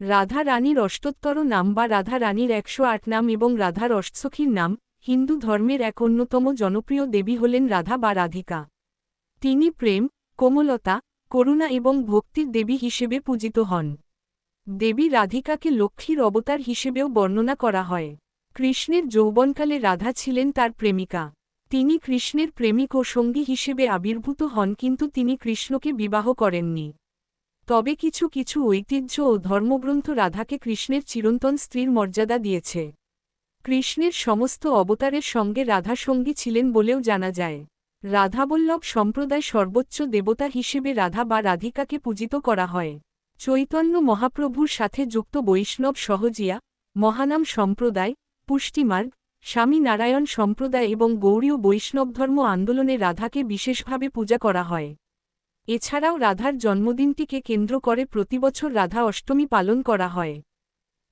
রাধা রানীর অষ্টোত্তর নাম বা রাধা রানীর 108 নাম এবং রাধার অষ্টসখীর নাম। হিন্দু ধর্মের এক অন্যতম জনপ্রিয় দেবী হলেন রাধা বা রাধিকা। তিনি প্রেম, কোমলতা, করুণা এবং ভক্তির দেবী হিসেবে পূজিত হন। দেবী রাধিকাকে লক্ষ্মীর অবতার হিসেবেও বর্ণনা করা হয়। কৃষ্ণের যৌবনকালে রাধা ছিলেন তার প্রেমিকা। তিনি কৃষ্ণের প্রেমিক ও সঙ্গী হিসেবে আবির্ভূত হন, কিন্তু তিনি কৃষ্ণকে বিবাহ করেননি। তবে কিছু কিছু ঐতিহ্য ও ধর্মগ্রন্থ রাধাকে কৃষ্ণের চিরন্তন স্ত্রীর মর্যাদা দিয়েছে। কৃষ্ণের সমস্ত অবতারের সঙ্গে রাধা সঙ্গী ছিলেন বলেও জানা যায়। রাধাবল্লভ সম্প্রদায় সর্বোচ্চ দেবতা হিসেবে রাধা বা রাধিকাকে পূজিত করা হয়। চৈতন্য মহাপ্রভুর সাথে যুক্ত বৈষ্ণব সহজিয়া, মহানাম সম্প্রদায়, পুষ্টিমার্গ, স্বামী নারায়ণ সম্প্রদায় এবং গৌড়ীয় বৈষ্ণবধর্ম আন্দোলনে রাধাকে বিশেষভাবে পূজা করা হয়। এছাড়াও রাধার জন্মদিনটিকে কেন্দ্র করে প্রতিবছর রাধা অষ্টমী পালন করা হয়।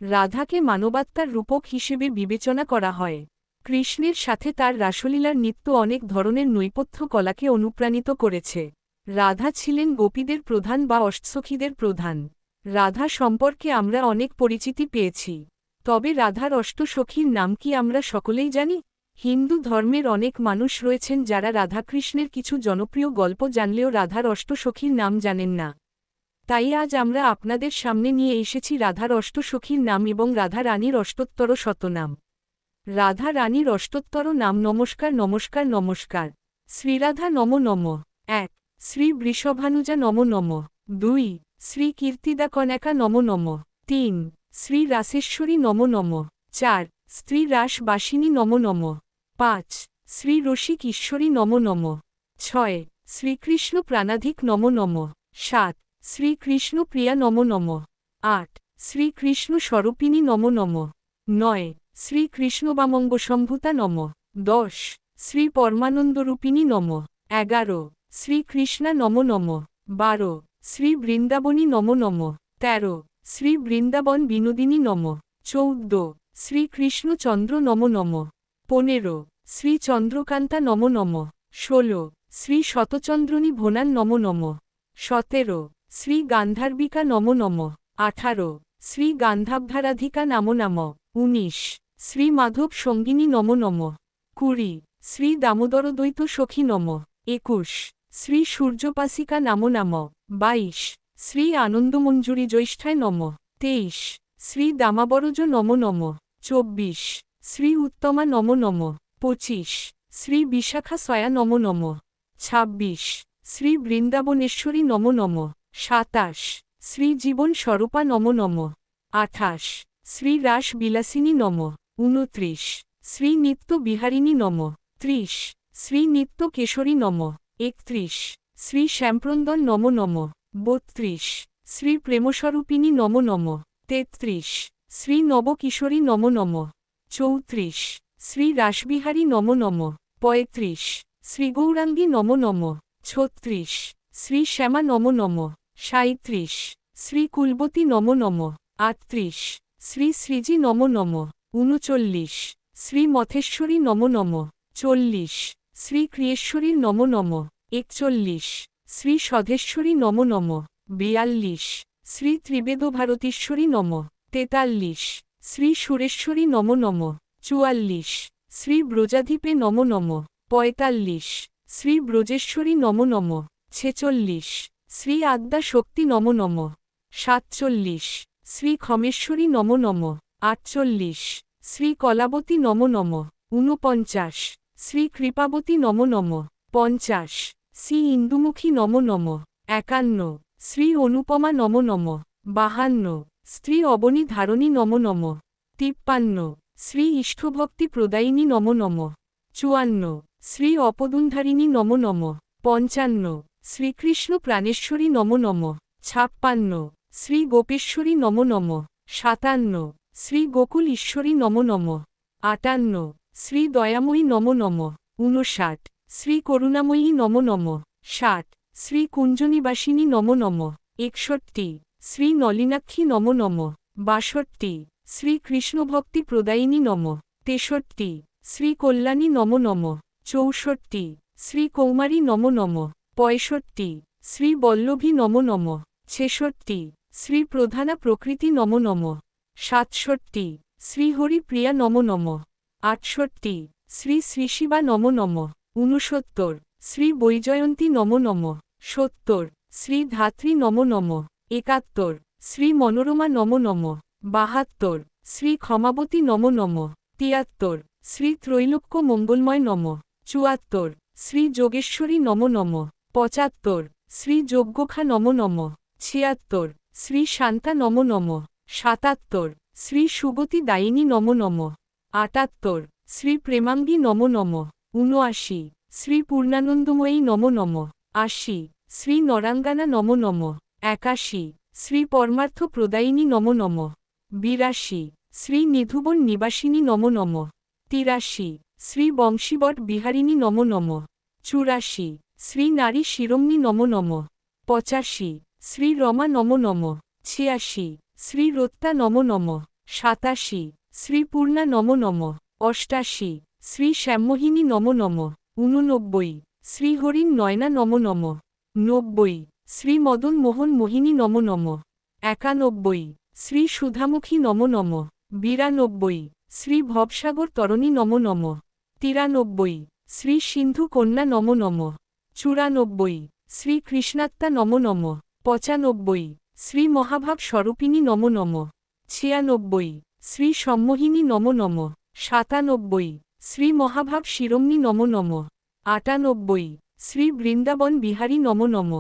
রাধাকে মানবাত্মার রূপক হিসেবে বিবেচনা করা হয়। কৃষ্ণের সাথে তার রাসলীলার নৃত্য অনেক ধরনের নৈপথ্য কলাকে অনুপ্রাণিত করেছে। রাধা ছিলেন গোপীদের প্রধান বা অষ্টসখীদের প্রধান। রাধা সম্পর্কে আমরা অনেক পরিচিতি পেয়েছি। তবে রাধার অষ্টসখীর নাম কি আমরা সকলেই জানি? হিন্দু ধর্মের অনেক মানুষ রয়েছেন যারা রাধাকৃষ্ণের কিছু জনপ্রিয় গল্প জানলেও রাধার অষ্টসখীর নাম জানেন না। তাই আজ আমরা আপনাদের সামনে নিয়ে এসেছি রাধার অষ্টসখীর নাম এবং রাধা রানীর অষ্টোত্তর শতনাম। রাধা রানীর অষ্টোত্তর নাম। নমস্কার নমস্কার নমস্কার। শ্রীরাধা নম নম। 1 শ্রী বৃষভানুজা নম নম। 2 শ্রী কীর্তিদা কনকা নম নম। 3 শ্রী রাসেশ্বরী নম নম। 4 স্ত্রী রাসবাসিনী নম নম। 5 শ্রী রসিক ঈশ্বরী নম নম। 6 শ্রীকৃষ্ণ প্রাণাধিক নম নম। 7 শ্রীকৃষ্ণ প্রিয়া নম নম। 8 শ্রীকৃষ্ণ স্বরূপিণী নম নম। 9 শ্রীকৃষ্ণবামঙ্গসম্ভূতা নম। 10 শ্রী পরমানন্দরূপিণী নম। 11 শ্রীকৃষ্ণা নম নম। 12 শ্রী বৃন্দাবনী নম নম। 13 শ্রী বৃন্দাবন বিনোদিনী নম। 14 শ্রীকৃষ্ণচন্দ্র নম নম। 15 শ্রী চন্দ্রকান্তা নম নম। 16 শ্রী শতচন্দ্রনী ভোনান নম নম। 17 শ্রী গান্ধার্বিকা নম নম। 18 শ্রী গান্ধাবধারাধিকা নাম নাম। 19 শ্রী মাধব সঙ্গিনী নম নম। 20 শ্রী দামোদরদ্বৈত সখী নম। 21 শ্রী সূর্যপাসিকা নাম নাম। 22 শ্রী আনন্দমঞ্জুরি জ্যৈষ্ঠায় নম। 23 শ্রী দামাবরজ নম নম। 24 শ্রী উত্তমা নম নম। 25 শ্রী বিশাখা সয়া নম নম। 26 শ্রী বৃন্দাবনেশ্বরী নম নম। 27 শ্রী জীবন স্বরূপা নম নম। 28 শ্রী রাস বিলাসিনী নম। 29 শ্রী নিত্য বিহারিণী নম। 30 শ্রী নিত্য কেশরী নম। 31 শ্রী শ্যামপ্রন্দন নম নম। 32 শ্রী প্রেমস্বরূপিণী নম নম। 33 শ্রী নবকিশোরী নম নম। 34 শ্রী রাসবিহারী নম নম। 35 শ্রী গৌরাঙ্গী নম নম। 36 শ্রী শ্যামা নম নম। 37 শ্রী কুলবতী নম নম। 38 শ্রী শ্রীজি নম নম। 39 শ্রী মথেশ্বরী নম নম। 40 শ্রী ক্রিয়েশ্বরীর নম নম। 41 শ্রী স্বধেশ্বরী নম নম। 42 শ্রী ত্রিবেদভারতীশ্বরী নম। 43 শ্রী সুরেশ্বরী নম নম। 44 শ্রী ব্রজাধিপে নম নম। 45 শ্রী ব্রজেশ্বরী নম নম। 46 শ্রী আদ্যা শক্তি নম নম। 47 শ্রী ক্ষমেশ্বরী নম নম। 48 শ্রী কলাবতী নম নম। 49 শ্রী কৃপাবতী নম নম। 50 শ্রী ইন্দুমুখী নম নম। 51 শ্রী অনুপমা নম নম। 52 স্ত্রী অবনী ধারণী নম নম। 53 শ্রী ইষ্টভক্তি প্রদায়িনী নম নম। 54 শ্রী অপদুন্ধারিণী নম নম। 55 শ্রীকৃষ্ণ প্রাণেশ্বরী নম নম। 56 শ্রী গোপেশ্বরী নম নম। 57 শ্রী গোকুল ঈশ্বরী নম নম। 58 শ্রী দয়াময়ী নম নম। 59 শ্রী করুণাময়ী নম নম। 60 শ্রী কুঞ্জনিবাসিনী নম নম। 61 শ্রী নলিনাক্ষী নম নম। 62 শ্রী কৃষ্ণভক্তি প্রদায়িনী নম। 63 শ্রী কল্যাণী নম নম। 64 শ্রী কৌমারী নম নম। 65 শ্রী বল্লভী নম নম। 66 শ্রী প্রধানা প্রকৃতি নম নম। ৬৭ শ্রী হরি প্রিয়া নম নম। ৬৮ শ্রী শ্রীশিবা নম নম। ৬৯ শ্রী বৈজয়ন্তী নম নম। ৭০ শ্রী ধাত্রী নম নম। ৭১ শ্রী মনোরমা নম নম। ৭২ শ্রী ক্ষমাবতী নম নম। ৭৩ শ্রী ত্রৈলোক্য মঙ্গলময় নম। ৭৪ শ্রী যোগেশ্বরী নম নম। ৭৫ শ্রী যজ্ঞখা নম নম। ৭৬ শ্রী শান্তা নম নম। ৭৭ শ্রী সুগতি দায়িনী নম নম। ৭৮ শ্রী প্রেমাঙ্গী নম নম। ৭৯ শ্রী পূর্ণানন্দময়ী নম নম। ৮০ শ্রী নরাঙ্গানা নম নম। ৮১ শ্রী পরমার্থ প্রদায়িনী নম নম। ৮২ শ্রী নিধুবন নিবাসিনী নম নম। ৮৩ শ্রী বংশীবট বিহারিণী নম নম। ৮৪ শ্রী নারী শিরোমণি নম নম। ৮৫ শ্রী রমা নম নম। ৮৬ শ্রী রত্তা নম নম। ৮৭ শ্রী পূর্ণা নম নম। ৮৮ শ্রী শ্যামমোহিনী নম নম। ৮৯ শ্রী হরিণ নয়না নম নম। ৯০ শ্রী মদন মোহন মোহিনী নম নম। ৯১ শ্রী সুধামুখী নম নম। ৯২ শ্রী ভবসাগর তরণী নম নম। ৯৩ শ্রী সিন্ধু কন্যা নম নম। ৯৪ শ্রী কৃষ্ণাত্মা নম নম। ৯৫ শ্রী মহাভাব স্বরূপিণী নম নম। ৯৬ শ্রী সম্মোহিনী নম নম। ৯৭ শ্রী মহাভাব শিরোমণি নম নম। ৯৮ শ্রী বৃন্দাবন বিহারী নম নম।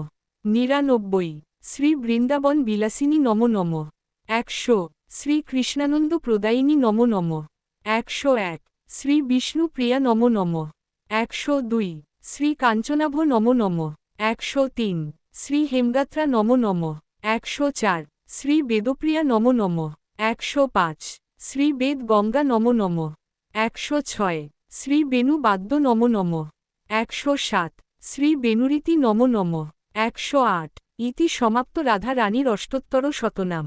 ৯৯ শ্রী বৃন্দাবন বিলাসিনী নম নম। ১০০ শ্রী কৃষ্ণানন্দ প্রদায়িনী নম নম। ১০১ শ্রী বিষ্ণু প্রিয়া নম নম। ১০২ শ্রী কাঞ্চনাভ নম নম। ১০৩ শ্রী হেমগাত্রা নম নম। ১০৪ শ্রী বেদপ্রিয়া নম নম। ১০৫ শ্রী বেদ গঙ্গা নম নম। ১০৬ শ্রী বেণু বাদ্য নম নম। ১০৭ শ্রী বেণুরীতি নম নম। ১০৮ ইতি সমাপ্ত রাধা রানীর অষ্টোত্তর শতনাম।